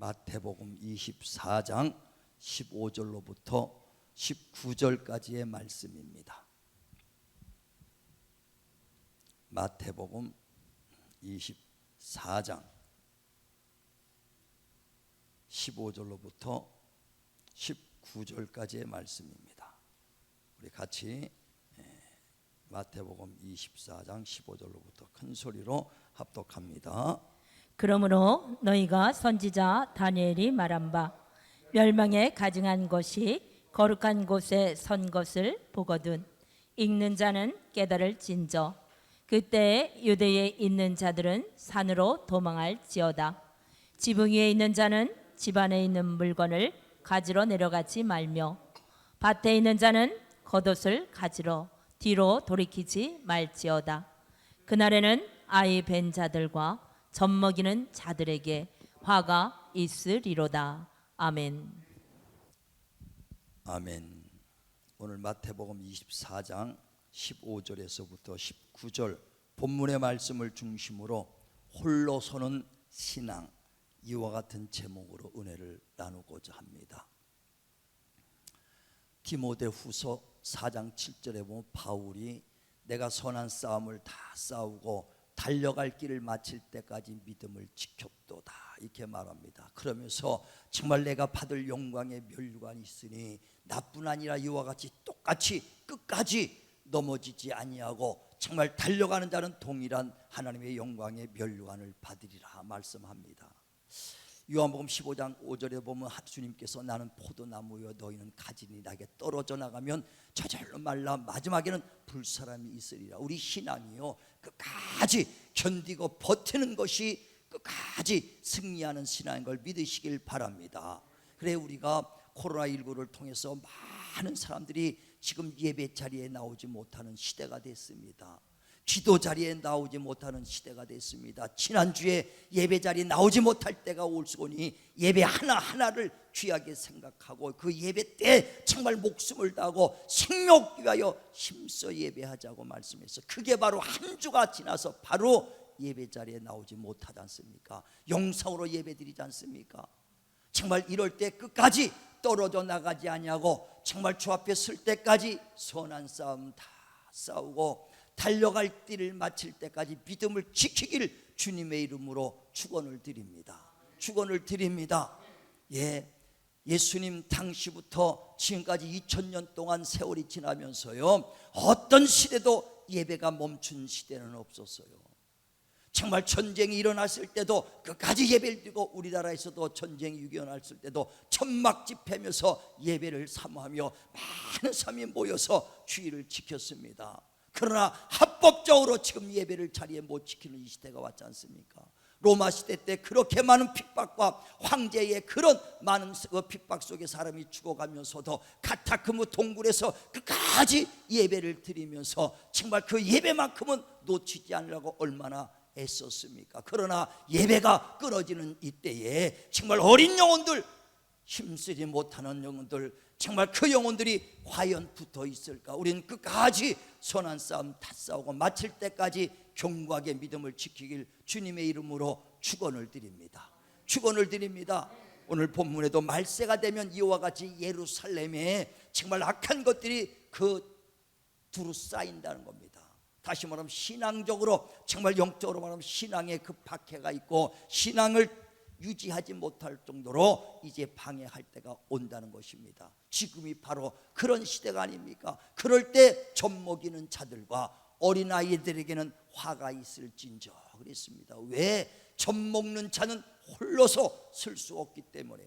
마태복음 24장 15절로부터 19절까지의 말씀입니다. 마태복음 24장 15절로부터 19절까지의 말씀입니다. 우리 같이 마태복음 24장 15절로부터 큰 소리로 합독합니다. 그러므로 너희가 선지자 다니엘이 말한 바 멸망에 가증한 것이 거룩한 곳에 선 것을 보거든 읽는 자는 깨달을진저 그때에 유대에 있는 자들은 산으로 도망할지어다. 지붕 위에 있는 자는 집 안에 있는 물건을 가지러 내려가지 말며 밭에 있는 자는 겉옷을 가지러 뒤로 돌이키지 말지어다. 그날에는 아이 뵌 자들과 젖먹이는 자들에게 화가 있으리로다. 아멘. 아멘. 오늘 마태복음 24장 15절에서부터 19절 본문의 말씀을 중심으로 홀로 서는 신앙, 이와 같은 제목으로 은혜를 나누고자 합니다. 디모데후서 4장 7절에 보면 바울이 내가 선한 싸움을 다 싸우고 달려갈 길을 마칠 때까지 믿음을 지켰도다 이렇게 말합니다. 그러면서 정말 내가 받을 영광의 면류관이 있으니 나뿐 아니라 이와 같이 똑같이 끝까지 넘어지지 아니하고 정말 달려가는 자는 동일한 하나님의 영광의 면류관을 받으리라 말씀합니다. 요한복음 15장 5절에 보면 주님께서 나는 포도나무여 너희는 가지니 나에게 떨어져 나가면 저절로 말라 마지막에는 불사람이 있으리라. 우리 신앙이요 끝까지 견디고 버티는 것이 끝까지 승리하는 신앙인 걸 믿으시길 바랍니다. 그래 우리가 코로나19를 통해서 많은 사람들이 지금 예배 자리에 나오지 못하는 시대가 됐습니다. 기도 자리에 나오지 못하는 시대가 됐습니다. 지난주에 예배 자리에 나오지 못할 때가 올수오니 예배 하나하나를 귀하게 생각하고 그 예배 때 정말 목숨을 다하고 생명 위하여 힘써 예배하자고 말씀했어. 그게 바로 한 주가 지나서 바로 예배 자리에 나오지 못하지 않습니까? 영상으로 예배 드리지 않습니까? 정말 이럴 때 끝까지 떨어져 나가지 아니하고 정말 주 앞에 설 때까지 선한 싸움 다 싸우고 달려갈 길을 마칠 때까지 믿음을 지키길 주님의 이름으로 축원을 드립니다. 축원을 드립니다. 예수님 당시부터 지금까지 2000년 동안 세월이 지나면서요 어떤 시대도 예배가 멈춘 시대는 없었어요. 정말 전쟁이 일어났을 때도 끝까지 예배를 드리고 우리나라에서도 전쟁이 일어났을 때도 천막 집회면서 예배를 사모하며 많은 사람이 모여서 주의를 지켰습니다. 그러나 합법적으로 지금 예배를 자리에 못 지키는 이 시대가 왔지 않습니까? 로마 시대 때 그렇게 많은 핍박과 황제의 그런 많은 핍박 속에 사람이 죽어가면서도 카타크무 동굴에서 끝까지 예배를 드리면서 정말 그 예배만큼은 놓치지 않으려고 얼마나 애썼습니까? 그러나 예배가 끊어지는 이때에 정말 어린 영혼들, 힘쓰지 못하는 영혼들, 정말 그 영혼들이 과연 붙어 있을까? 우리는 끝까지 선한 싸움 다 싸우고 마칠 때까지 견고하게 믿음을 지키길 주님의 이름으로 축원을 드립니다. 축원을 드립니다. 오늘 본문에도 말세가 되면 이와 같이 예루살렘에 정말 악한 것들이 두루 쌓인다는 겁니다. 다시 말하면 신앙적으로 정말 영적으로 말하면 신앙의 그 박해가 있고 신앙을 유지하지 못할 정도로 이제 방해할 때가 온다는 것입니다. 지금이 바로 그런 시대가 아닙니까? 그럴 때 젖먹이는 자들과 어린아이들에게는 화가 있을진저 그랬습니다. 왜? 젖먹는 자는 홀로서 쓸 수 없기 때문에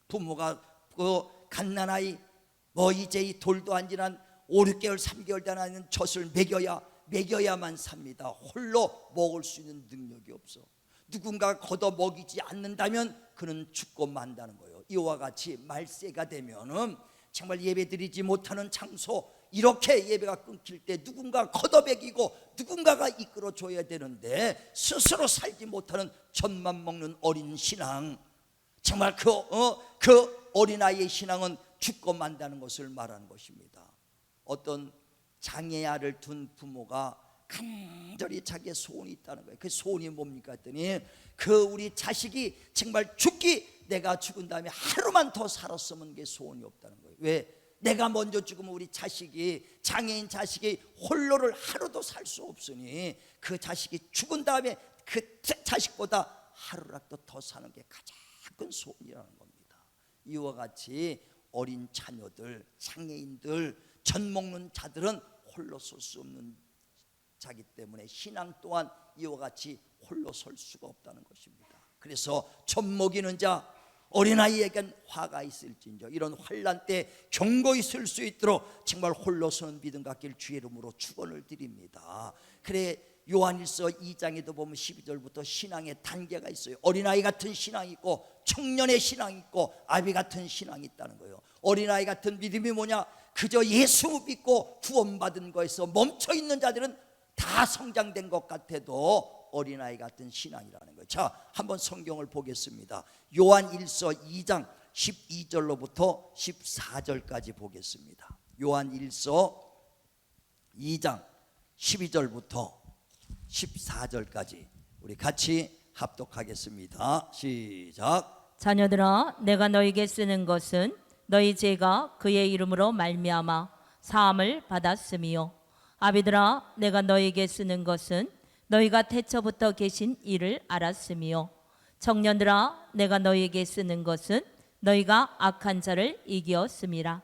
부모가 그 갓난아이 이제 이 돌도 안 지난 5, 6개월 3개월 된 아이는 젖을 먹여야만 삽니다. 홀로 먹을 수 있는 능력이 없어. 누군가 걷어 먹이지 않는다면 그는 죽고 만다는 거예요. 이와 같이 말세가 되면은 정말 예배 드리지 못하는 장소 이렇게 예배가 끊길 때 누군가 걷어 먹이고 누군가가 이끌어 줘야 되는데 스스로 살지 못하는 젖만 먹는 어린 신앙 정말 그 어린아이의 신앙은 죽고 만다는 것을 말하는 것입니다. 어떤 장애아를 둔 부모가 간절히 자기의 소원이 있다는 거예요. 그 소원이 뭡니까 했더니 그 우리 자식이 정말 죽기 내가 죽은 다음에 하루만 더 살았으면 게 소원이 없다는 거예요. 왜? 내가 먼저 죽으면 우리 자식이, 장애인 자식이 홀로를 하루도 살 수 없으니 그 자식이 죽은 다음에 그 자식보다 하루라도 더 사는 게 가장 큰 소원이라는 겁니다. 이와 같이 어린 자녀들, 장애인들, 젖 먹는 자들은 홀로 설 수 없는 자기 때문에 신앙 또한 이와 같이 홀로 설 수가 없다는 것입니다. 그래서 젖 먹이는 자, 어린아이에겐 화가 있을진저 이런 환난 때 경고히 쓸 수 있도록 정말 홀로 서는 믿음 갖길 주의 이름으로 축원을 드립니다. 그래 요한일서 2장에도 보면 12절부터 신앙의 단계가 있어요. 어린아이 같은 신앙이 있고 청년의 신앙이 있고 아비 같은 신앙이 있다는 거예요. 어린아이 같은 믿음이 뭐냐? 그저 예수 믿고 구원받은 거에서 멈춰있는 자들은 다 성장된 것 같아도 어린아이 같은 신앙이라는 거예요. 자, 한번 성경을 보겠습니다. 요한일서 2장 12절로부터 14절까지 보겠습니다. 요한일서 2장 12절부터 14절까지 우리 같이 합독하겠습니다. 시작. 자녀들아, 내가 너에게 쓰는 것은 너희 죄가 그의 이름으로 말미암아 사함을 받았음이요. 아비들아, 내가 너에게 쓰는 것은 너희가 태초부터 계신 이를 알았음이요. 청년들아, 내가 너희에게 쓰는 것은 너희가 악한 자를 이기었음이라.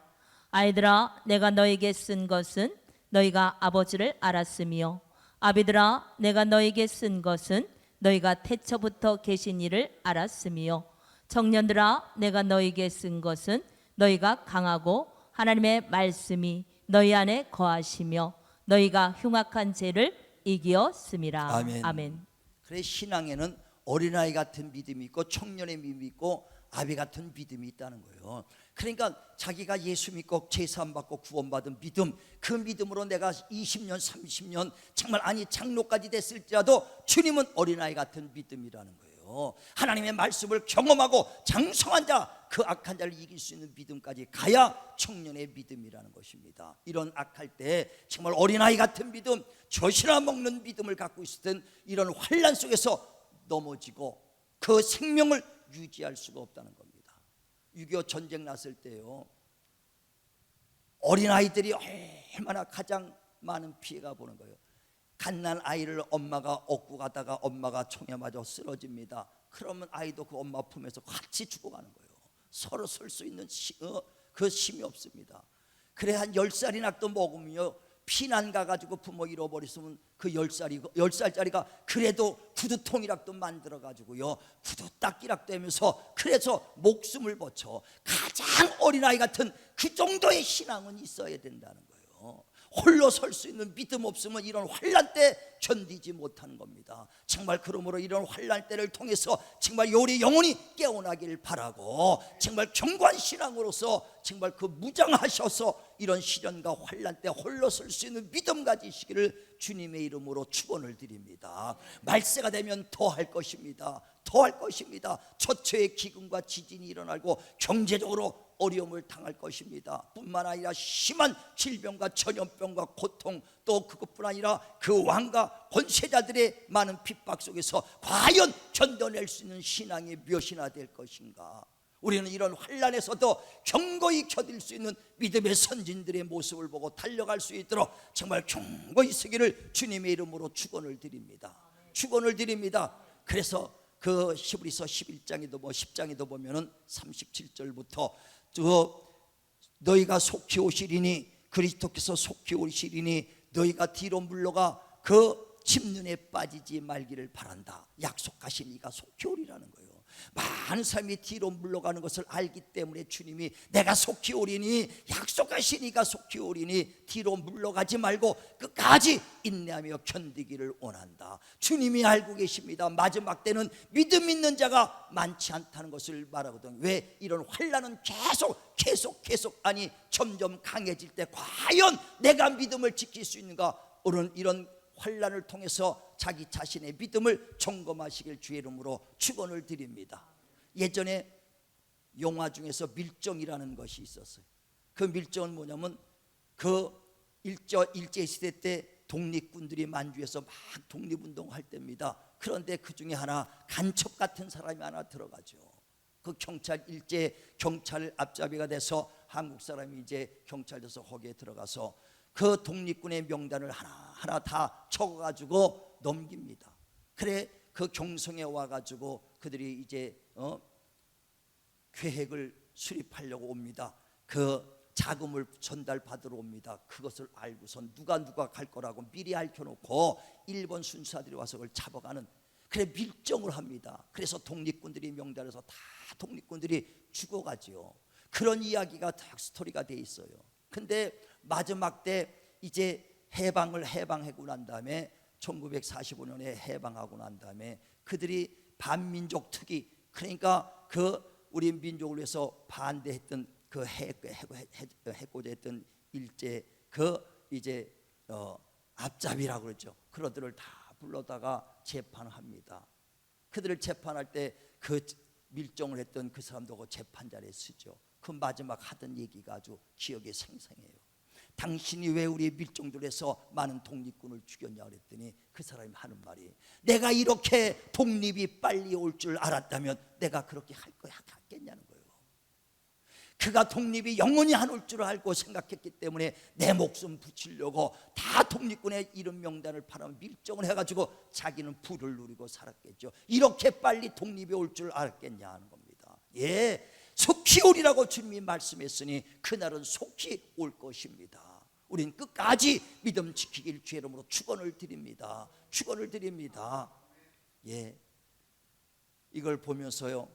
아이들아, 내가 너희에게 쓴 것은 너희가 아버지를 알았음이요. 아비들아, 내가 너희에게 쓴 것은 너희가 태초부터 계신 이를 알았음이요. 청년들아, 내가 너희에게 쓴 것은 너희가 강하고 하나님의 말씀이 너희 안에 거하시며 너희가 흉악한 죄를 이기었음이라. 아멘. 아멘. 그래 신앙에는 어린아이 같은 믿음이 있고 청년의 믿음이 있고 아비 같은 믿음이 있다는 거예요. 그러니까 자기가 예수 믿고 제사함 받고 구원받은 믿음, 그 믿음으로 내가 20년 30년 정말 아니 장로까지 됐을지라도 주님은 어린아이 같은 믿음이라는 거예요. 하나님의 말씀을 경험하고 장성한 자, 그 악한 자를 이길 수 있는 믿음까지 가야 청년의 믿음이라는 것입니다. 이런 악할 때 정말 어린아이 같은 믿음, 젖이나 먹는 믿음을 갖고 있을 땐 이런 환난 속에서 넘어지고 그 생명을 유지할 수가 없다는 겁니다. 6.25 전쟁 났을 때요, 어린아이들이 얼마나 가장 많은 피해가 보는 거예요. 갓난 아이를 엄마가 업고 가다가 엄마가 총에 맞아 쓰러집니다. 그러면 아이도 그 엄마 품에서 같이 죽어가는 거예요. 서로 설 수 있는 그 힘이 없습니다. 그래 한 10살이나 또 먹으면요, 피난 가가지고 부모 잃어버렸으면 그 10살짜리가 그래도 구두통이라도 만들어가지고요, 구두 닦기라도 하면서 그래서 목숨을 버쳐. 가장 어린아이 같은 그 정도의 신앙은 있어야 된다는 거예요. 홀로 설 수 있는 믿음 없으면 이런 환난 때 견디지 못하는 겁니다. 정말 그러므로 이런 환난 때를 통해서 정말 우리 영혼이 깨어나길 바라고, 정말 견고한 신앙으로서 정말 그 무장하셔서 이런 시련과 환난 때 홀로 설 수 있는 믿음 가지시기를 주님의 이름으로 축원을 드립니다. 말세가 되면 더할 것입니다. 더할 것입니다. 처처의 기근과 지진이 일어나고 경제적으로 어려움을 당할 것입니다. 뿐만 아니라 심한 질병과 전염병과 고통, 또 그것뿐 아니라 그 왕과 권세자들의 많은 핍박 속에서 과연 견뎌낼 수 있는 신앙이 몇이나 될 것인가. 우리는 이런 환난에서도 견고히 견딜 수 있는 믿음의 선진들의 모습을 보고 달려갈 수 있도록 정말 견고히 서기를 주님의 이름으로 축원을 드립니다. 축원을 드립니다. 그래서 그 히브리서 11장에도 10장에도 보면은 37절부터 너희가 속히 오시리니 그리스도께서 속히 오시리니 너희가 뒤로 물러가 그 침륜에 빠지지 말기를 바란다. 약속하신 이가 속히 오리라는 거예요. 많은 사람이 뒤로 물러가는 것을 알기 때문에 주님이 내가 속히 오리니, 약속하신 이가 속히 오리니 뒤로 물러가지 말고 끝까지 인내하며 견디기를 원한다. 주님이 알고 계십니다. 마지막 때는 믿음 있는 자가 많지 않다는 것을 말하거든. 왜? 이런 환난은 계속 아니 점점 강해질 때 과연 내가 믿음을 지킬 수 있는가? 이런 환난을 통해서 자기 자신의 믿음을 점검하시길 주의 이름으로 축원을 드립니다. 예전에 영화 중에서 밀정이라는 것이 있었어요. 그 밀정은 뭐냐면 그 일제시대 때 독립군들이 만주에서 막 독립운동할 때입니다. 그런데 그 중에 하나 간첩 같은 사람이 하나 들어가죠. 그 경찰 일제 경찰 앞잡이가 돼서 한국 사람이 이제 경찰 돼서 거기에 들어가서 그 독립군의 명단을 하나하나 다 적어가지고 넘깁니다. 그래 그 경성에 와가지고 그들이 이제 계획을 수립하려고 옵니다. 그 자금을 전달받으러 옵니다. 그것을 알고선 누가 갈 거라고 미리 알켜놓고 일본 순사들이 와서 그걸 잡아가는, 그래 밀정을 합니다. 그래서 독립군들이 명단에서 다 독립군들이 죽어가지요. 그런 이야기가 딱 스토리가 돼 있어요. 근데 마지막 때 이제 해방하고 난 다음에 1945년에 해방하고 난 다음에 그들이 반민족 특위, 그러니까 그 우리 민족을 위해서 반대했던 그 해고자 했던 일제 그 이제 앞잡이라고 그러죠. 그들을 다 불러다가 재판합니다. 그들을 재판할 때 그 밀정을 했던 그 사람도 그 재판자리에 쓰죠. 그 마지막 하던 얘기가 아주 기억에 생생해요. 당신이 왜 우리 밀정들에서 많은 독립군을 죽였냐 그랬더니 그 사람이 하는 말이, 내가 이렇게 독립이 빨리 올 줄 알았다면 내가 그렇게 하겠냐는 거예요. 그가 독립이 영원히 안 올 줄 알고 생각했기 때문에 내 목숨 붙이려고 다 독립군의 이름 명단을 팔아 밀정을 해가지고 자기는 부를 누리고 살았겠죠. 이렇게 빨리 독립이 올 줄 알았겠냐 하는 겁니다. 예, 속히 오리라고 주님이 말씀했으니 그날은 속히 올 것입니다. 우린 끝까지 믿음 지키길 주의 이름으로 축원을 드립니다. 축원을 드립니다. 예, 이걸 보면서요,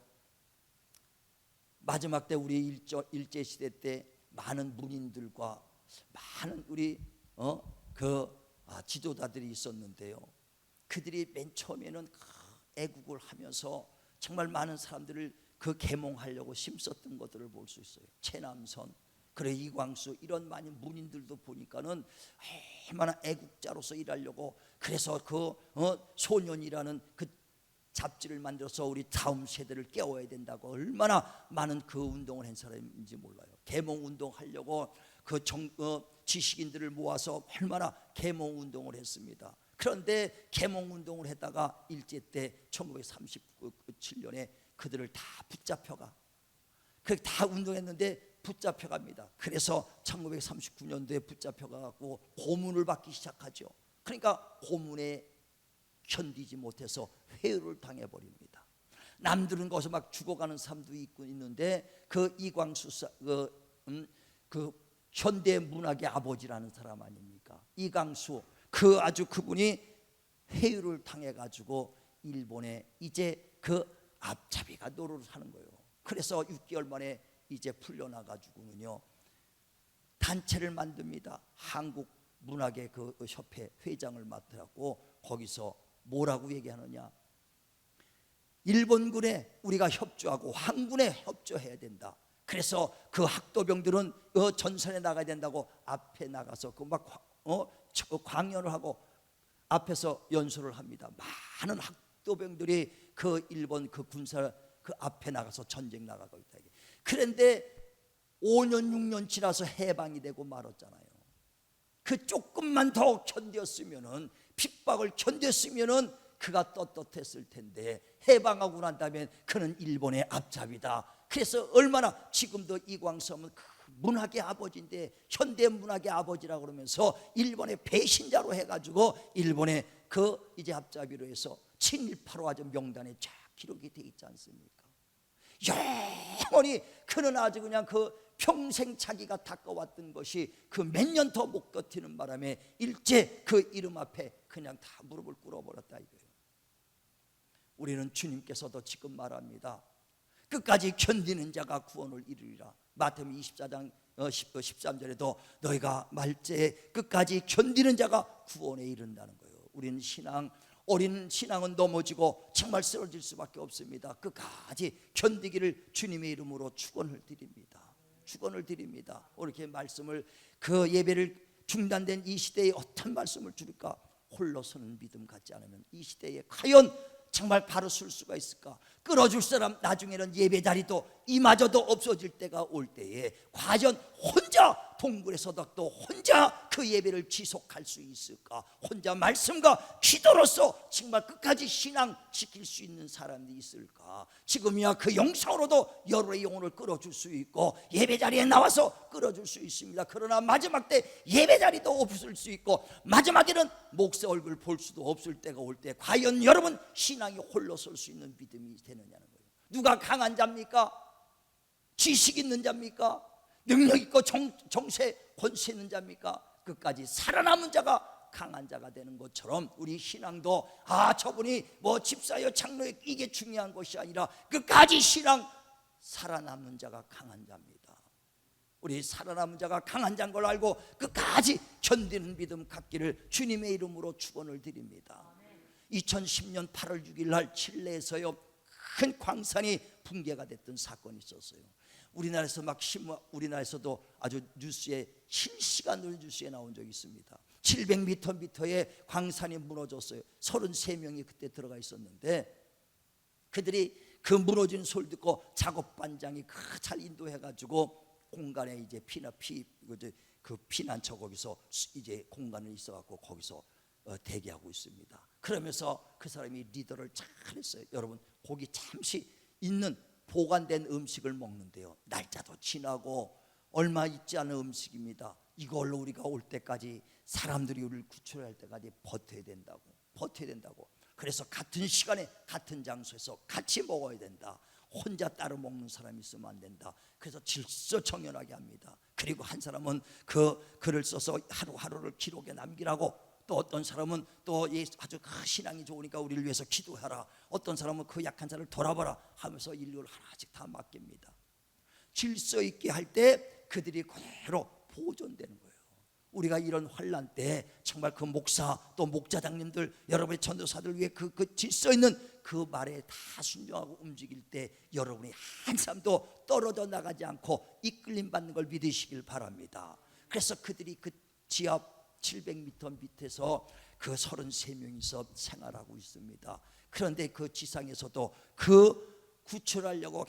마지막 때 우리 일제 시대 때 많은 문인들과 많은 우리 지도자들이 있었는데요. 그들이 맨 처음에는 애국을 하면서 정말 많은 사람들을 그 계몽하려고 힘썼던 것들을 볼 수 있어요. 최남선, 그래 이광수, 이런 많은 문인들도 보니까는 얼마나 애국자로서 일하려고, 그래서 그 소년이라는 그 잡지를 만들어서 우리 다음 세대를 깨워야 된다고 얼마나 많은 그 운동을 한 사람인지 몰라요. 계몽 운동하려고 그 지식인들을 모아서 얼마나 계몽 운동을 했습니다. 그런데 계몽 운동을 했다가 일제 때 1937년에 그들을 다 붙잡혀가, 그렇게 다 운동했는데 붙잡혀갑니다. 그래서 1939년도에 붙잡혀가고 고문을 받기 시작하죠. 그러니까 고문에 견디지 못해서 회유를 당해버립니다. 남들은 거기서 막 죽어가는 사람도 있는데 그 이광수 그 현대 문학의 아버지라는 사람 아닙니까? 이광수, 그 아주 그분이 회유를 당해가지고 일본에 이제 그 앞잡이가 노릇하는 거예요. 그래서 6개월 만에 이제 풀려나가지고는요 단체를 만듭니다. 한국 문학의 그 협회 회장을 맡아갖고 거기서 뭐라고 얘기하느냐, 일본군에 우리가 협조하고 황군에 협조해야 된다. 그래서 그 학도병들은 전선에 나가야 된다고 앞에 나가서 그 막 광연을 하고 앞에서 연설을 합니다. 많은 학도병들이 그 일본 그 군사 그 앞에 나가서 전쟁 나가고 있다. 그런데 5년 6년 지나서 해방이 되고 말았잖아요. 그 조금만 더 견뎠으면은, 핍박을 견뎠으면은 그가 떳떳했을 텐데 해방하고 난 다음에 그는 일본의 앞잡이다. 그래서 얼마나 지금도 이광섭은 그 문학의 아버지인데 현대 문학의 아버지라고 그러면서 일본의 배신자로 해가지고 일본의 그 이제 앞잡이로 해서 친일파로 아주 명단에 쫙 기록이 돼 있지 않습니까? 영원히 그는 아주 그냥 그 평생 자기가 닦아왔던 것이 그 몇 년 더 못 버티는 바람에 일제 그 이름 앞에 그냥 다 무릎을 꿇어버렸다 이거예요. 우리는 주님께서도 지금 말합니다. 끝까지 견디는 자가 구원을 이루리라. 마태복음 24장 13절에도 너희가 말제에 끝까지 견디는 자가 구원에 이른다는 거예요. 우리는 어린 신앙은 넘어지고 정말 쓰러질 수밖에 없습니다. 끝까지 견디기를 주님의 이름으로 축원을 드립니다. 축원을 드립니다. 이렇게 말씀을, 그 예배를 중단된 이 시대에 어떤 말씀을 줄일까? 홀로 서는 믿음 갖지 않으면 이 시대에 과연 정말 바로 설 수가 있을까? 끌어줄 사람, 나중에는 예배 자리도 이마저도 없어질 때가 올 때에 과연 혼자 동굴에서도 또 혼자 그 예배를 지속할 수 있을까? 혼자 말씀과 기도로서 정말 끝까지 신앙 지킬 수 있는 사람이 있을까? 지금이야 그 영상으로도 여러분의 영혼을 끌어줄 수 있고 예배 자리에 나와서 끌어줄 수 있습니다. 그러나 마지막 때 예배 자리도 없을 수 있고 마지막에는 목사 얼굴 볼 수도 없을 때가 올 때 과연 여러분 신앙이 홀로 설 수 있는 믿음이 되느냐는 거예요. 누가 강한 자입니까? 지식 있는 자입니까? 능력 있고 정세 권세 있는 자입니까? 끝까지 살아남은 자가 강한 자가 되는 것처럼 우리 신앙도 저분이 뭐 집사여 장로여 이게 중요한 것이 아니라 끝까지 신앙 살아남는 자가 강한 자입니다. 우리 살아남은 자가 강한 자인 걸 알고 끝까지 견디는 믿음 갖기를 주님의 이름으로 축원을 드립니다. 2010년 8월 6일 날 칠레에서요 큰 광산이 붕괴가 됐던 사건이 있었어요. 우리나라에서 우리나라에서도 아주 뉴스에 실시간으로 뉴스에 나온 적이 있습니다. 700m의 광산이 무너졌어요. 33명이 그때 들어가 있었는데 그들이 그 무너진 소리 듣고 작업반장이 잘 인도해가지고 공간에 이제 그 피난처 거기서 이제 공간을 있어갖고 거기서 대기하고 있습니다. 그러면서 그 사람이 리더를 잘했어요. 여러분 거기 잠시 있는 보관된 음식을 먹는데요. 날짜도 지나고 얼마 있지 않은 음식입니다. 이걸로 우리가 올 때까지 사람들이 우리를 구출할 때까지 버텨야 된다고. 그래서 같은 시간에 같은 장소에서 같이 먹어야 된다. 혼자 따로 먹는 사람이 있으면 안 된다. 그래서 질서정연하게 합니다. 그리고 한 사람은 그 글을 써서 하루하루를 기록에 남기라고, 또 어떤 사람은 또 아주 신앙이 좋으니까 우리를 위해서 기도하라, 어떤 사람은 그 약한 자를 돌아봐라 하면서 인류를 하나씩 다 맡깁니다. 질서 있게 할 때 그들이 그대로 보존되는 거예요. 우리가 이런 환난 때 정말 그 목사 또 목자장님들 여러분의 전도사들 위해 그 질서 있는 그 말에 다 순종하고 움직일 때 여러분이 한 사람도 떨어져 나가지 않고 이끌림 받는 걸 믿으시길 바랍니다. 그래서 그들이 그 지하 700m 밑에서 그 33명이서 생활하고 있습니다. 그런데 그 지상에서도 그 구출하려고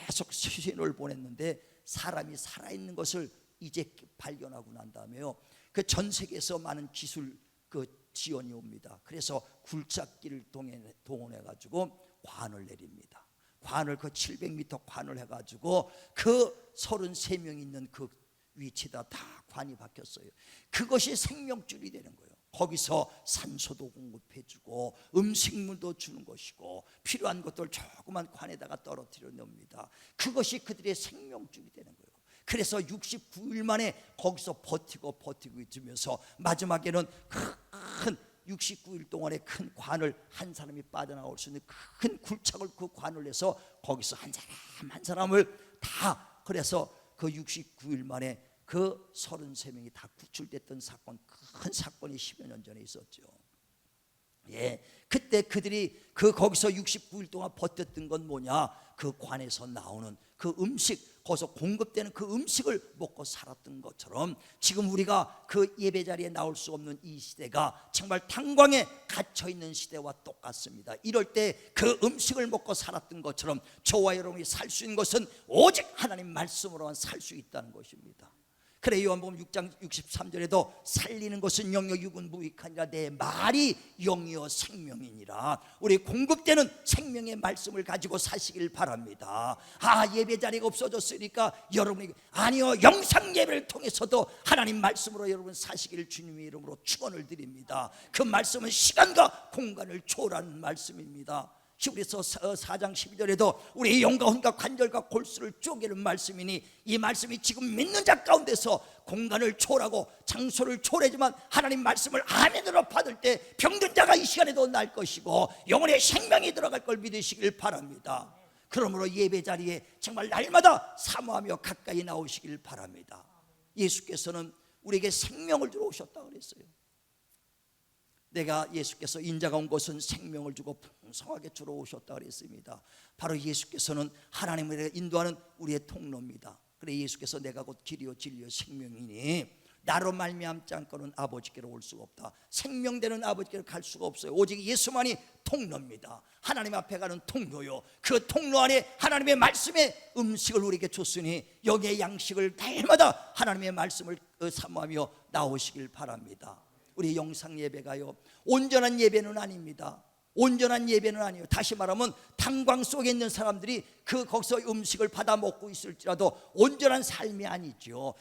계속 수신호를 보냈는데 사람이 살아있는 것을 이제 발견하고 난 다음에요, 그 전 세계에서 많은 기술 그 지원이 옵니다. 그래서 굴착기를 동원해 가지고 관을 내립니다. 관을 그 700m 관을 해가지고 그 33명 있는 그 위치에다 다 관이 박혔어요. 그것이 생명줄이 되는 거예요. 거기서 산소도 공급해주고 음식물도 주는 것이고 필요한 것들 조그만 관에다가 떨어뜨려 놓습니다. 그것이 그들의 생명줄이 되는 거예요. 그래서 69일 만에 거기서 버티고 있으면서 마지막에는 큰 69일 동안의 큰 관을 한 사람이 빠져나올 수 있는 큰 굴착을 그 관을 내서 거기서 한 사람 한 사람을 다, 그래서 그 69일 만에 그 33명이 다 구출됐던 사건, 큰 사건이 10여 년 전에 있었죠. 그때 그들이 거기서 69일 동안 버텼던 건 뭐냐? 그 관에서 나오는 그 음식, 거기서 공급되는 그 음식을 먹고 살았던 것처럼 지금 우리가 그 예배 자리에 나올 수 없는 이 시대가 정말 탄광에 갇혀 있는 시대와 똑같습니다. 이럴 때 그 음식을 먹고 살았던 것처럼 저와 여러분이 살 수 있는 것은 오직 하나님 말씀으로만 살 수 있다는 것입니다. 그래 요한복음 6장 63절에도 살리는 것은 영이요 육은 무익하니라 내 말이 영이요 생명이니라. 우리 공급되는 생명의 말씀을 가지고 사시길 바랍니다. 예배 자리가 없어졌으니까 여러분이 아니요, 영상 예배를 통해서도 하나님 말씀으로 여러분 사시기를 주님의 이름으로 축원을 드립니다. 그 말씀은 시간과 공간을 초월하는 말씀입니다. 히브리서 4장 12절에도 우리의 영과 혼과 관절과 골수를 쪼개는 말씀이니 이 말씀이 지금 믿는 자 가운데서 공간을 초월하고 장소를 초월하지만 하나님 말씀을 아멘으로 받을 때 병든 자가 이 시간에도 날 것이고 영혼의 생명이 들어갈 걸 믿으시길 바랍니다. 그러므로 예배 자리에 정말 날마다 사모하며 가까이 나오시길 바랍니다. 예수께서는 우리에게 생명을 주러 오셨다고 그랬어요. 내가 예수께서 인자가 온 것은 생명을 주고 풍성하게 주러 오셨다 그랬습니다. 바로 예수께서는 하나님을 인도하는 우리의 통로입니다. 그래 예수께서 내가 곧 길이요 진리요 생명이니 나로 말미암지 않고는 아버지께로 올 수가 없다. 생명되는 아버지께로 갈 수가 없어요. 오직 예수만이 통로입니다. 하나님 앞에 가는 통로요. 그 통로 안에 하나님의 말씀의 음식을 우리에게 줬으니 여기에 양식을 날마다 하나님의 말씀을 사모하며 나오시길 바랍니다. 우리 영상 예배가요, 온전한 예배는 아닙니다. 온전한 예배는 아니에요. 다시 말하면 탄광 속에 있는 사람들이 거기서 음식을 받아 먹고 있을지라도 온전한 삶이 아니죠.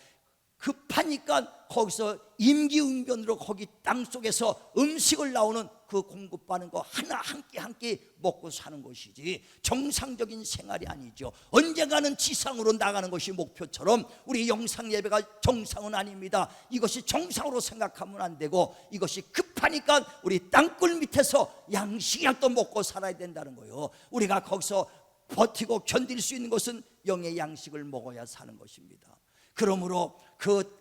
급하니까 거기서 임기응변으로 거기 땅속에서 음식을 나오는 그 공급받는 거 하나 한 끼 한 끼 먹고 사는 것이지 정상적인 생활이 아니죠. 언젠가는 지상으로 나가는 것이 목표처럼 우리 영상 예배가 정상은 아닙니다. 이것이 정상으로 생각하면 안 되고 이것이 급하니까 우리 땅굴 밑에서 양식이라도 먹고 살아야 된다는 거예요. 우리가 거기서 버티고 견딜 수 있는 것은 영의 양식을 먹어야 사는 것입니다. 그러므로 그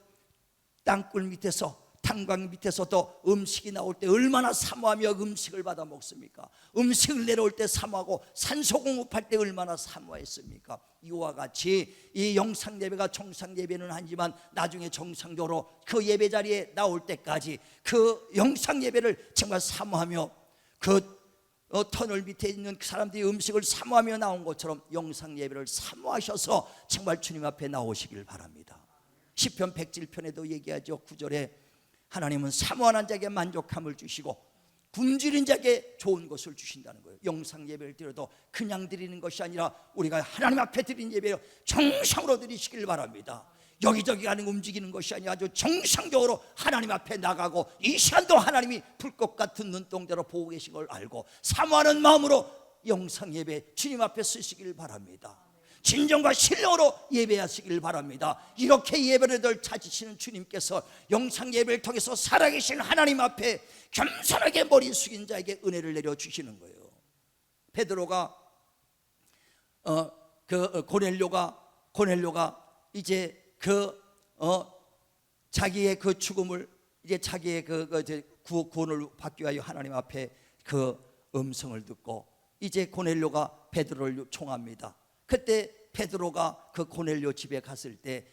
땅굴 밑에서 탄광 밑에서도 음식이 나올 때 얼마나 사모하며 음식을 받아 먹습니까? 음식을 내려올 때 사모하고 산소 공급할 때 얼마나 사모했습니까? 이와 같이 이 영상 예배가 정상 예배는 아니지만 나중에 정상적으로 그 예배 자리에 나올 때까지 그 영상 예배를 정말 사모하며 그 터널 밑에 있는 그 사람들이 음식을 사모하며 나온 것처럼 영상 예배를 사모하셔서 정말 주님 앞에 나오시길 바랍니다. 시편 107편에도 얘기하죠. 9절에 하나님은 사모하는 자에게 만족함을 주시고 굶주린 자에게 좋은 것을 주신다는 거예요. 영상 예배를 드려도 그냥 드리는 것이 아니라 우리가 하나님 앞에 드린 예배를 정상으로 드리시길 바랍니다. 여기저기 가는 움직이는 것이 아니라 아주 정상적으로 하나님 앞에 나가고 이 시간도 하나님이 불꽃 같은 눈동자로 보고 계신 걸 알고 사모하는 마음으로 영상 예배 주님 앞에 쓰시길 바랍니다. 진정과 신령으로 예배하시길 바랍니다. 이렇게 예배를 늘 찾으시는 주님께서 영상 예배를 통해서 살아계신 하나님 앞에 겸손하게 머리 숙인 자에게 은혜를 내려주시는 거예요. 베드로가 고넬료가 이제 자기의 그 죽음을 이제 자기의 구원을 받기 위하여 하나님 앞에 그 음성을 듣고 이제 고넬료가 베드로를 총합니다. 그때 베드로가 그 고넬료 집에 갔을 때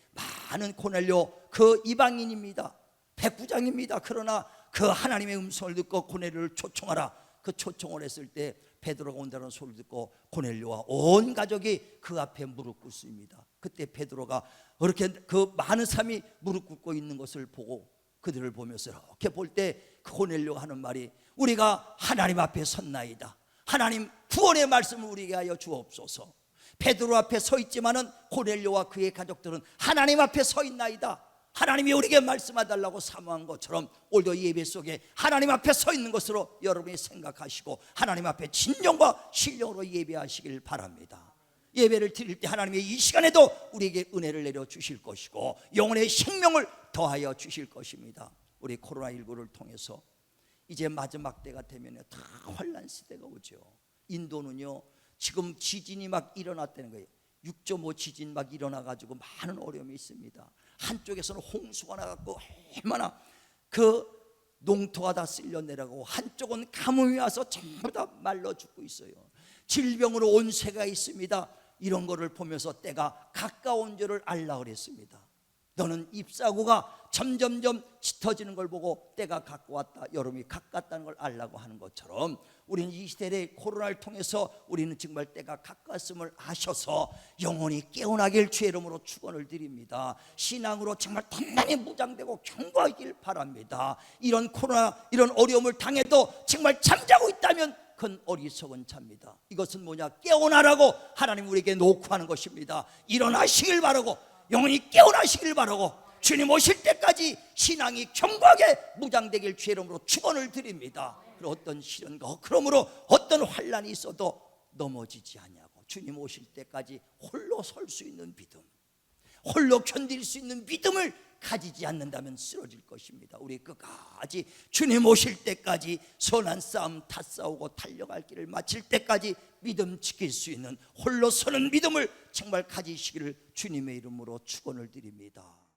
많은 고넬료 그 이방인입니다. 백부장입니다. 그러나 그 하나님의 음성을 듣고 고넬료를 초청하라. 그 초청을 했을 때 베드로가 온다는 소리를 듣고 고넬료와 온 가족이 그 앞에 무릎 꿇습니다. 그때 베드로가 그렇게 그 많은 사람이 무릎 꿇고 있는 것을 보고 그들을 보면서 이렇게 볼 때 고넬료가 하는 말이 우리가 하나님 앞에 섰나이다. 하나님 구원의 말씀을 우리에게 하여 주옵소서. 베드로 앞에 서 있지만은 고넬료와 그의 가족들은 하나님 앞에 서 있나이다. 하나님이 우리에게 말씀해달라고 사모한 것처럼 오늘도 예배 속에 하나님 앞에 서 있는 것으로 여러분이 생각하시고 하나님 앞에 진정과 신령으로 예배하시길 바랍니다. 예배를 드릴 때 하나님의 이 시간에도 우리에게 은혜를 내려주실 것이고 영혼의 생명을 더하여 주실 것입니다. 우리 코로나19를 통해서 이제 마지막 때가 되면 다 환난 시대가 오죠. 인도는요 지금 지진이 막 일어났다는 거예요. 6.5 지진 막 일어나가지고 많은 어려움이 있습니다. 한쪽에서는 홍수가 나갖고 얼마나 그 농토가 다 쓸려 내려가고 한쪽은 가뭄이 와서 전부 다 말라 죽고 있어요. 질병으로 온 세가 있습니다. 이런 거를 보면서 때가 가까운 줄을 알라 그랬습니다. 너는 잎사구가 점점점 짙어지는 걸 보고 때가 가까웠다, 여름이 가깝다는 걸 알라고 하는 것처럼 우리는 이 시대의 코로나를 통해서 우리는 정말 때가 가까웠음을 아셔서 영혼이 깨어나길 주의 이름으로 축원을 드립니다. 신앙으로 정말 단단히 무장되고 견고하길 바랍니다. 이런 코로나 이런 어려움을 당해도 정말 잠자고 있다면 그건 어리석은 자입니다. 이것은 뭐냐? 깨어나라고 하나님 우리에게 노크하는 것입니다. 일어나시길 바라고 영혼이 깨어나시길 바라고 주님 오실 때까지 신앙이 견고하게 무장되길 주의 이름으로 축원을 드립니다. 어떤 시련과 그러므로 어떤 환난이 있어도 넘어지지 아니하고 주님 오실 때까지 홀로 설 수 있는 믿음, 홀로 견딜 수 있는 믿음을 가지지 않는다면 쓰러질 것입니다. 우리 끝까지 주님 오실 때까지 선한 싸움 다 싸우고 달려갈 길을 마칠 때까지 믿음 지킬 수 있는 홀로 서는 믿음을 정말 가지시기를 주님의 이름으로 축원을 드립니다.